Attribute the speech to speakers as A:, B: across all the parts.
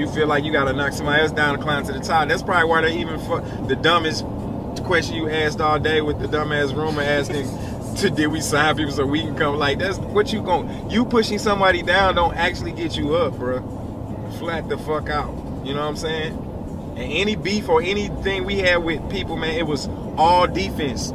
A: you feel like you gotta knock somebody else down to climb to the top. That's probably why they even the dumbest question you asked all day with the dumbass rumor asking did we sign people so we can come. Like, that's what you pushing somebody down don't actually get you up, bro. Flat the fuck out. You know what I'm saying? And any beef or anything we had with people, man, it was all defense.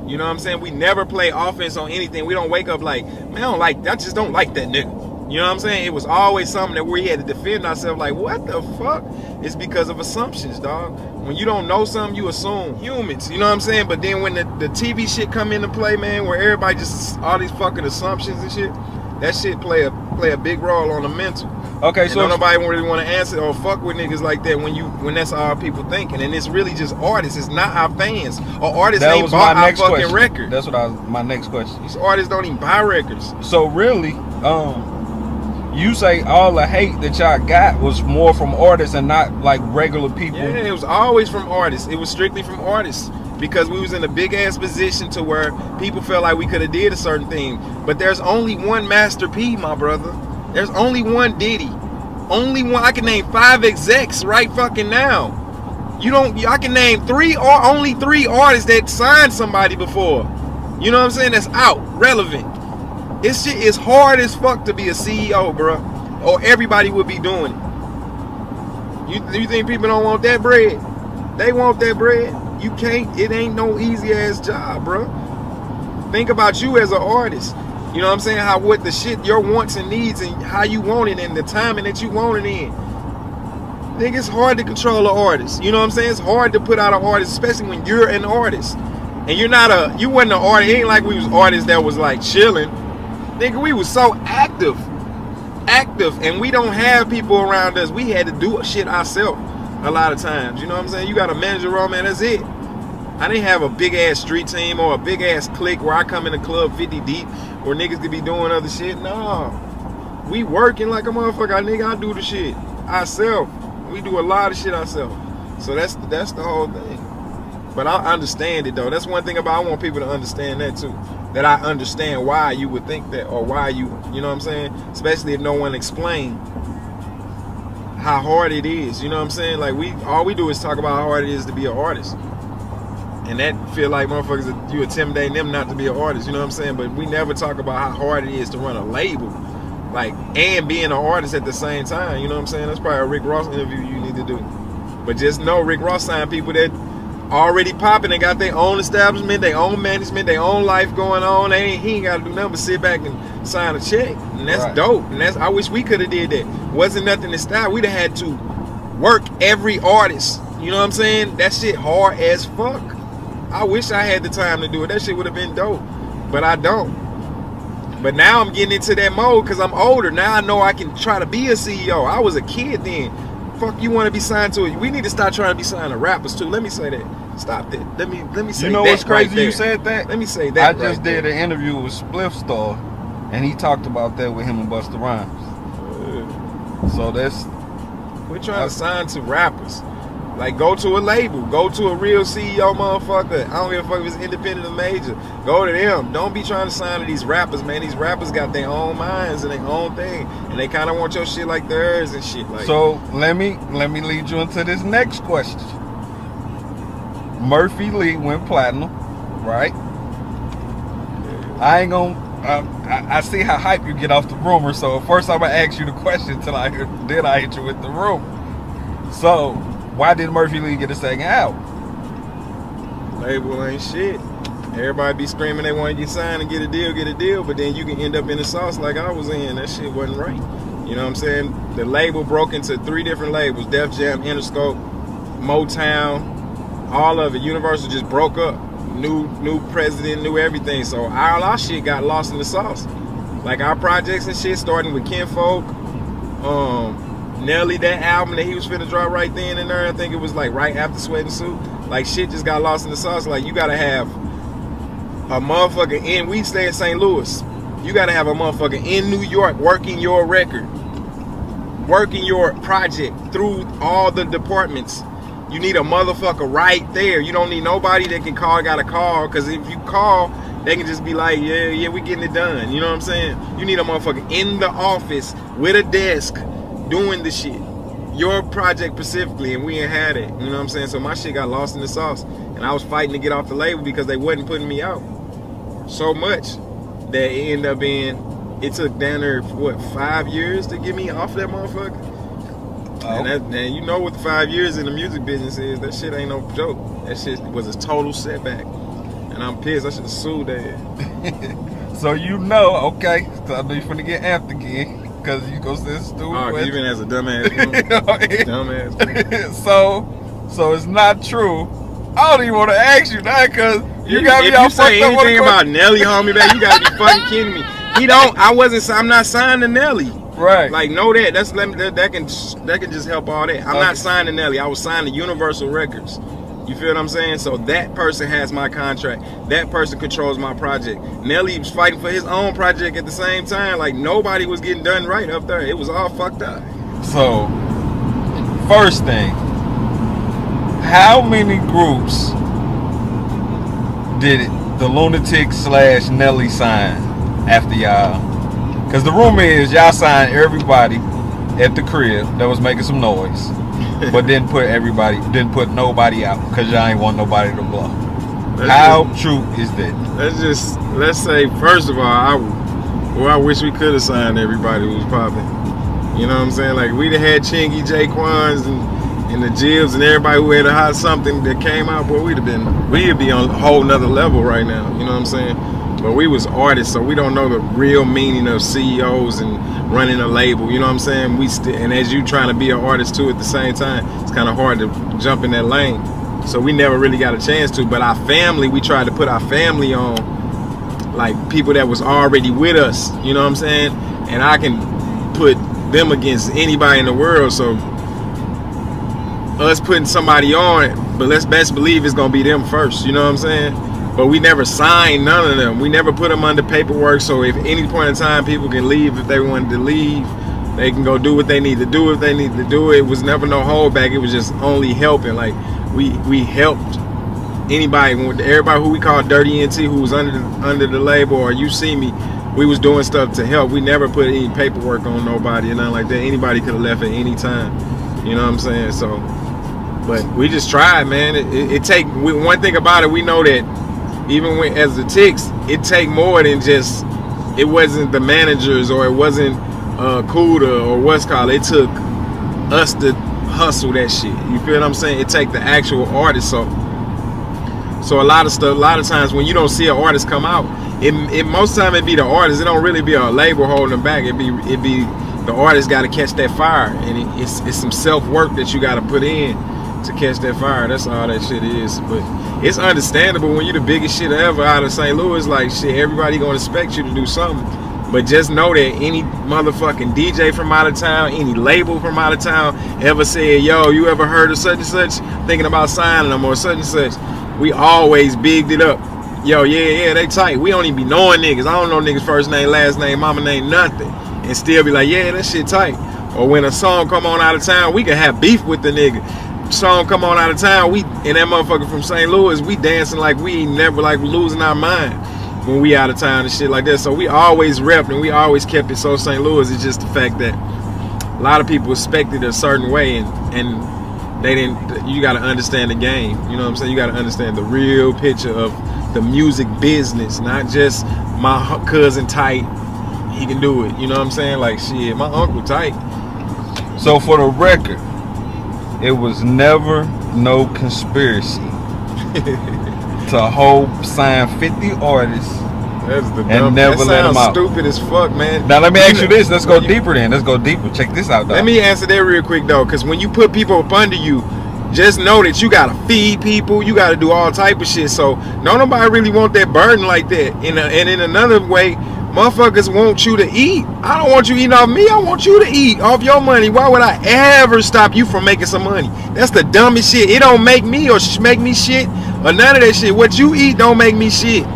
A: You know what I'm saying? We never play offense on anything. We don't wake up like, man, I just don't like that nigga. You know what I'm saying? It was always something that we had to defend ourselves like, what the fuck? It's because of assumptions, dog. When you don't know something, you assume. Humans, you know what I'm saying? But then when the TV shit come into play, man, where everybody just, all these fucking assumptions and shit, that shit play a big role on the mental.
B: Okay,
A: and so nobody really want to answer or fuck with niggas like that when that's all people thinking. And it's really just artists. It's not our fans. Or artists ain't bought our fucking record.
B: That's my next question.
A: These artists don't even buy records.
B: So really, you say all the hate that y'all got was more from artists and not like regular people?
A: Yeah, it was always from artists. It was strictly from artists. Because we was in a big ass position to where people felt like we could have did a certain thing. But there's only one Master P, my brother. There's only one Diddy. Only one. I can name 5 execs right fucking now. I can name only 3 artists that signed somebody before. You know what I'm saying? That's out, relevant. It's shit is hard as fuck to be a CEO, bro. Or everybody would be doing it. You think people don't want that bread? They want that bread. You can't, it ain't no easy ass job, bro. Think about you as an artist. You know what I'm saying? What the shit, your wants and needs and how you want it and the timing that you want it in. I think it's hard to control an artist. You know what I'm saying? It's hard to put out an artist, especially when you're an artist. And you wasn't an artist. It ain't like we was artists that was like chilling. Nigga, we was so active. And we don't have people around us. We had to do shit ourselves a lot of times. You know what I'm saying? You got a manager role, man, that's it. I didn't have a big ass street team or a big ass clique where I come in the club 50 deep where niggas could be doing other shit. No. We working like a motherfucker. Nigga, I do the shit ourselves. We do a lot of shit ourselves. So that's the whole thing. But I understand it though. That's one thing I want people to understand that too. That I understand why you would think that or why you know what I'm saying? Especially if no one explained how hard it is. You know what I'm saying? Like all we do is talk about how hard it is to be an artist. And that feel like motherfuckers, you intimidating them not to be an artist, you know what I'm saying? But we never talk about how hard it is to run a label, like, and being an artist at the same time, you know what I'm saying? That's probably a Rick Ross interview you need to do. But just know Rick Ross signed people that already popping, they got their own establishment, their own management, their own life going on. He ain't got to do nothing but sit back and sign a check. And that's dope. And I wish we could have did that. Wasn't nothing to style. We'd have had to work every artist. You know what I'm saying? That shit hard as fuck. I wish I had the time to do it. That shit would have been dope. But I don't. But now I'm getting into that mode because I'm older. Now I know I can try to be a CEO. I was a kid then. Fuck you want to be signed to it. We need to start trying to be signed to rappers too. Let me say that. Stop that. Let me say that.
B: You know what's crazy? You said that?
A: Let me say that.
B: I just did an interview with Spliff Star and he talked about that with him and Busta Rhymes. So
A: we're trying to sign to rappers. Like, go to a label. Go to a real CEO motherfucker. I don't give a fuck if it's independent or major. Go to them. Don't be trying to sign to these rappers, man. These rappers got their own minds and their own thing. And they kind of want your shit like theirs and shit. Like,
B: so, let me lead you into this next question. Murphy Lee went platinum, right? I ain't gonna... I see how hype you get off the rumor, so first I'm gonna ask you the question till I hit you with the rumor. So, why did Murphy Lee get a second album?
A: Label ain't shit. Everybody be screaming they want to get signed and get a deal, but then you can end up in the sauce like I was in. That shit wasn't right. You know what I'm saying? The label broke into 3 different labels: Def Jam, Interscope, Motown, all of it. Universal just broke up. New president, new everything. So all our shit got lost in the sauce. Like our projects and shit, starting with Kinfolk, Nelly, that album that he was finna drop right then and there. I think it was like right after Sweat and Suit. Like shit just got lost in the sauce. Like you gotta have a motherfucker in. We stay in St. Louis. You gotta have a motherfucker in New York working your record, working your project through all the departments. You need a motherfucker right there. You don't need nobody that can call, got a call, because if you call, they can just be like, yeah, we getting it done. You know what I'm saying? You need a motherfucker in the office with a desk doing the shit. your project specifically, and we ain't had it. You know what I'm saying? So my shit got lost in the sauce, and I was fighting to get off the label because they wasn't putting me out so much that it ended up being. It took down there what 5 years to get me off that motherfucker. Oh. And you know what the 5 years in the music business is. That shit ain't no joke. That shit was a total setback. And I'm pissed. I should have sued that.
B: So you know, okay. So I know you're finna get amped again. Because you go sit stupid.
A: Oh, even as a dumbass. Dumbass.
B: So it's not true. I don't even want to ask you that because you got me all fucked up. If you say
A: anything about Nelly, homie, man, you gotta be fucking kidding me. I'm not signed to Nelly.
B: Right.
A: Like, know that. That can just help all that. I'm not signed to Nelly. I was signed to Universal Records. You feel what I'm saying? So that person has my contract. That person controls my project. Nelly was fighting for his own project at the same time. Like, nobody was getting done right up there. It was all fucked up.
B: So, first thing, how many groups did the Lunatic/Nelly sign after y'all? Because the rumor is y'all signed everybody at the crib that was making some noise, but didn't put nobody out because y'all ain't want nobody to blow. How true is that?
A: Let's say, first of all, I wish we could have signed everybody who was popping. You know what I'm saying? Like, we'd have had Chingy, Jaquans, and the Jibs, and everybody who had a hot something that came out, boy, we'd be on a whole nother level right now. You know what I'm saying? But we was artists, so we don't know the real meaning of CEOs and running a label. You know what I'm saying? And as you trying to be an artist too at the same time, it's kind of hard to jump in that lane. So we never really got a chance to. But our family, we tried to put our family on, like people that was already with us. You know what I'm saying? And I can put them against anybody in the world. So us putting somebody on, but let's best believe it's gonna be them first. You know what I'm saying? But we never signed none of them. We never put them under paperwork. So if any point in time people can leave if they wanted to leave, they can go do what they need to do if they need to do it. It was never no holdback. It was just only helping. Like we helped anybody, everybody who we called Dirty NT, who was under the label, or You See Me. We was doing stuff to help. We never put any paperwork on nobody or nothing like that. Anybody could have left at any time. You know what I'm saying? So, but we just tried, man. One thing about it, we know that even when as the Ticks, it take more than just, it wasn't the managers or it wasn't Kuda or what's called. It took us to hustle that shit. You feel what I'm saying? It take the actual artist. So a lot of stuff, a lot of times when you don't see an artist come out, it most time it be the artist. It don't really be a label holding them back. It be the artist got to catch that fire, and it's some self work that you got to put in to catch that fire. That's all that shit is. But it's understandable when you're the biggest shit ever out of St. Louis. Like, shit, everybody gonna expect you to do something. But just know that any motherfucking DJ from out of town, any label from out of town ever said, yo, you ever heard of such and such, thinking about signing them or such and such, we always bigged it up. Yo, yeah, they tight. We don't even be knowing niggas. I don't know niggas' first name, last name, mama name, nothing. And still be like, yeah, that shit tight. Or when a song come on out of town, we can have beef with the nigga. Song come on out of town, and that motherfucker from St. Louis, we dancing like we ain't never like losing our mind when we out of town and shit like that. So we always repped and we always kept it so St. Louis. It's just the fact that a lot of people expected a certain way and they didn't. You got to understand the game. You know what I'm saying? You got to understand the real picture of the music business, not just my cousin tight, he can do it. You know what I'm saying? Like, shit, my uncle tight.
B: So for the record, it was never no conspiracy to sign 50 artists and never let them out.
A: Stupid as fuck, man.
B: Now let me ask you this. Let's go deeper then. Let's go deeper. Check this out, though.
A: Let me answer that real quick, though, because when you put people up under you, just know that you gotta feed people. You gotta do all type of shit. So no, nobody really want that burden like that. And in another way, motherfuckers want you to eat. I don't want you eating off me. I want you to eat off your money. Why would I ever stop you from making some money? That's the dumbest shit. It don't make me or make me shit or none of that shit. What you eat don't make me shit.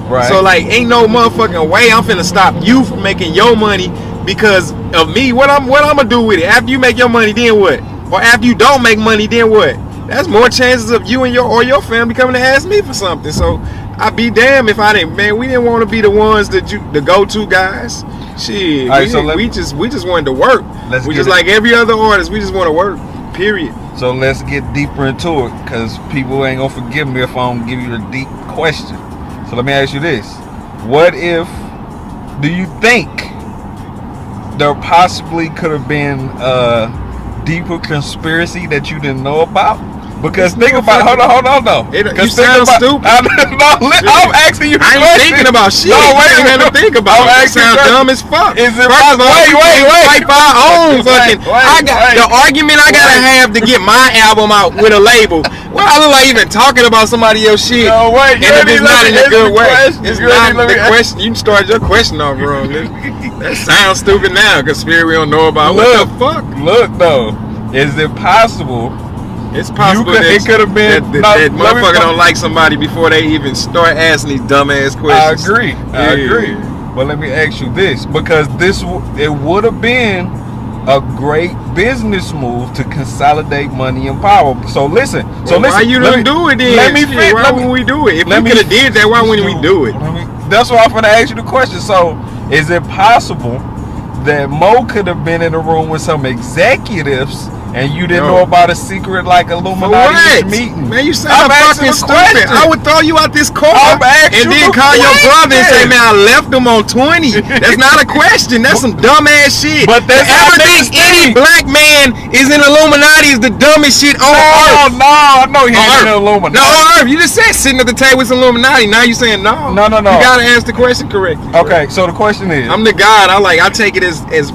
A: Right. So like, ain't no motherfucking way I'm finna stop you from making your money because of me. What I'm gonna do with it? After you make your money, then what? Or after you don't make money, then what? That's more chances of you and your family coming to ask me for something. So I'd be damned if I didn't, man. We didn't want to be the ones that the go-to guys. Shit, right, we just wanted to work. We just like every other artist. We just want to work. Period.
B: So let's get deeper into it, because people ain't gonna forgive me if I don't give you a deep question. So let me ask you this: what if? Do you think there possibly could have been a deeper conspiracy that you didn't know about? Because think about, hold on, though.
A: You sound stupid.
B: I'm asking you.
A: I ain't thinking about shit.
B: No, wait a minute.
A: Think about. It sound dumb as fuck.
B: Is it possible? Wait.
A: Fight for our own fucking. The argument I gotta have to get my album out with a label. Well, I look like even talking about somebody else's shit.
B: No, wait.
A: And if it's not in a good way, it's not the
B: question.
A: You can start your question off wrong. That sounds stupid now. Conspiracy we don't know about. What the fuck?
B: Look though, is it possible?
A: It's possible that
B: it could have been
A: that motherfucker don't like somebody before they even start asking these dumbass questions.
B: I agree. But let me ask you this, because it would have been a great business move to consolidate money and power. So listen.
A: Why you don't do it then? Why wouldn't we do it? If we could have did that, why wouldn't we do it?
B: That's why I'm gonna ask you the question. So is it possible that Mo could have been in the room with some executives and you didn't know about a secret like Illuminati meeting?
A: Man, you sound fucking stupid. I would throw you out this car and then call your brother and say, man, I left him on 20. That's not a question. That's some dumbass shit.
B: But that's
A: ever think any black man is in Illuminati is the dumbest shit on earth.
B: No, I know he ain't in Illuminati.
A: No, on earth. You just said sitting at the table with some Illuminati. Now you saying no.
B: No.
A: You gotta ask the question correctly.
B: Okay, so the question is,
A: I'm the God. I take it as